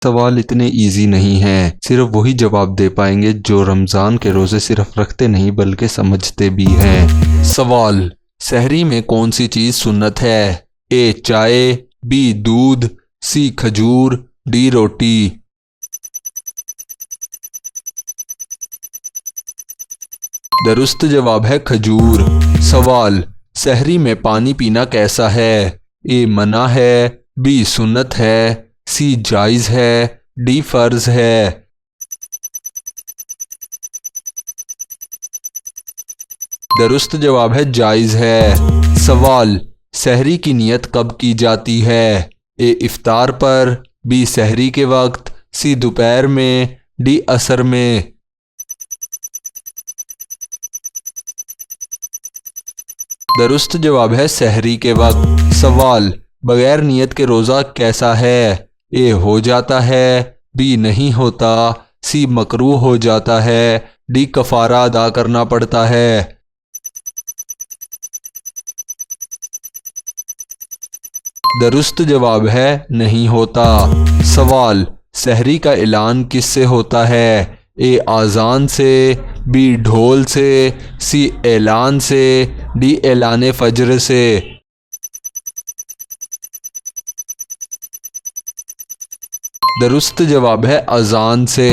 سوال اتنے ایزی نہیں ہیں، صرف وہی جواب دے پائیں گے جو رمضان کے روزے صرف رکھتے نہیں بلکہ سمجھتے بھی ہیں۔ سوال: سحری میں کون سی چیز سنت ہے؟ اے چائے، بی دودھ، سی کھجور، ڈی روٹی۔ درست جواب ہے کھجور۔ سوال: سحری میں پانی پینا کیسا ہے؟ اے منع ہے، بی سنت ہے، سی جائز ہے، ڈی فرض ہے۔ درست جواب ہے جائز ہے۔ سوال: سحری کی نیت کب کی جاتی ہے؟ اے افطار پر، بی سحری کے وقت، سی دوپہر میں، ڈی عصر میں۔ درست جواب ہے سحری کے وقت۔ سوال: بغیر نیت کے روزہ کیسا ہے؟ اے ہو جاتا ہے، بی نہیں ہوتا، سی مکروہ ہو جاتا ہے، ڈی کفارہ ادا کرنا پڑتا ہے۔ درست جواب ہے نہیں ہوتا۔ سوال: سحری کا اعلان کس سے ہوتا ہے؟ اے اذان سے، بی ڈھول سے، سی اعلان سے، ڈی اعلان فجر سے۔ درست جواب ہے اذان سے۔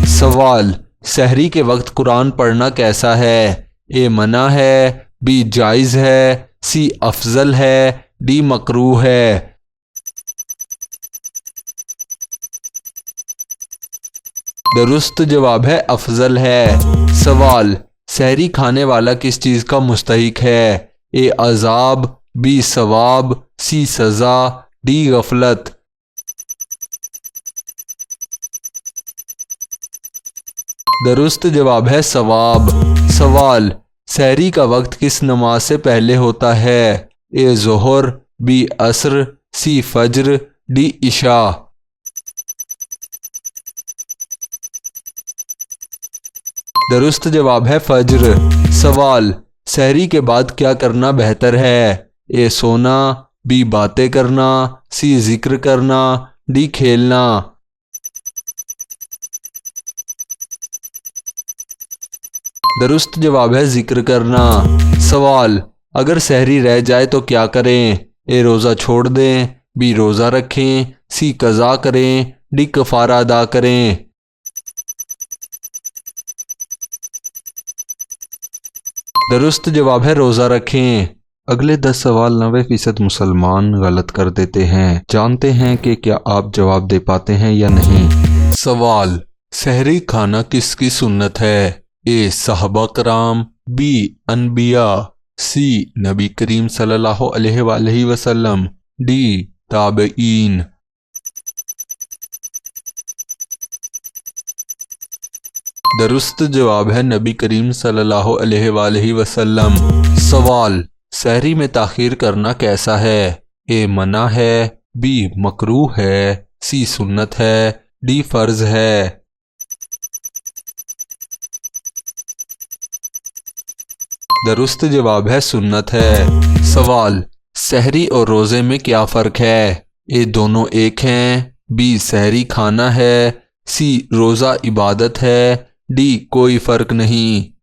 سوال: سحری کے وقت قرآن پڑھنا کیسا ہے؟ اے منع ہے، بی جائز ہے، سی افضل ہے، ڈی مکروہ ہے۔ درست جواب ہے افضل ہے۔ سوال: سحری کھانے والا کس چیز کا مستحق ہے؟ اے عذاب، بی ثواب، سی سزا، ڈی غفلت۔ درست جواب ہے ثواب۔ سوال: سحری کا وقت کس نماز سے پہلے ہوتا ہے؟ اے ظہر، بی عصر، سی فجر، ڈی عشاء۔ درست جواب ہے فجر۔ سوال: سحری کے بعد کیا کرنا بہتر ہے؟ اے سونا، بی باتیں کرنا، سی ذکر کرنا، ڈی کھیلنا۔ درست جواب ہے ذکر کرنا۔ سوال: اگر سحری رہ جائے تو کیا کریں؟ اے روزہ چھوڑ دیں، بی روزہ رکھیں، سی قضا کریں، ڈی کفارہ ادا کریں۔ درست جواب ہے روزہ رکھیں۔ اگلے 10 سوال 90% مسلمان غلط کر دیتے ہیں۔ جانتے ہیں کہ کیا آپ جواب دے پاتے ہیں یا نہیں۔ سوال: سحری کھانا کس کی سنت ہے؟ اے صحابہ کرام، بی انبیاء، سی نبی کریم صلی اللہ علیہ وآلہ وسلم، ڈی تابعین۔ درست جواب ہے نبی کریم صلی اللہ علیہ وآلہ وسلم۔ سوال: سحری میں تاخیر کرنا کیسا ہے؟ اے منع ہے، بی مکروہ ہے، سی سنت ہے، ڈی فرض ہے۔ درست جواب ہے سنت ہے۔ سوال: سحری اور روزے میں کیا فرق ہے؟ اے دونوں ایک ہیں، بی سحری کھانا ہے، سی روزہ عبادت ہے، ڈی کوئی فرق نہیں۔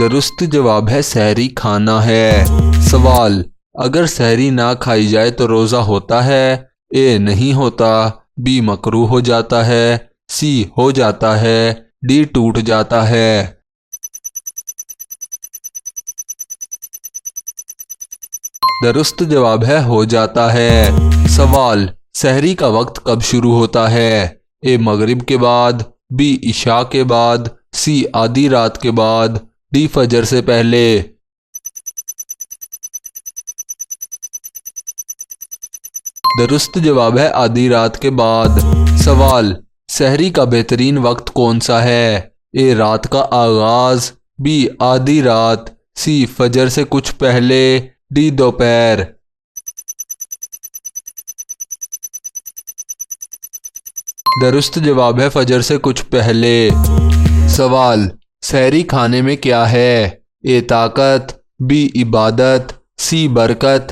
درست جواب ہے سحری کھانا ہے۔ سوال: اگر سحری نہ کھائی جائے تو روزہ ہوتا ہے؟ اے نہیں ہوتا، بی مکروہ ہو جاتا ہے، سی ہو جاتا ہے، ڈی ٹوٹ جاتا ہے۔ درست جواب ہے ہو جاتا ہے۔ سوال: سحری کا وقت کب شروع ہوتا ہے؟ اے مغرب کے بعد، بی عشاء کے بعد، سی آدھی رات کے بعد، ڈی فجر سے پہلے۔ درست جواب ہے آدھی رات کے بعد۔ سوال: سحری کا بہترین وقت کون سا ہے؟ اے رات کا آغاز، بی آدھی رات، سی فجر سے کچھ پہلے، ڈی دوپہر۔ درست جواب ہے فجر سے کچھ پہلے۔ سوال: سحری کھانے میں کیا ہے؟ اے طاقت، بی عبادت، سی برکت،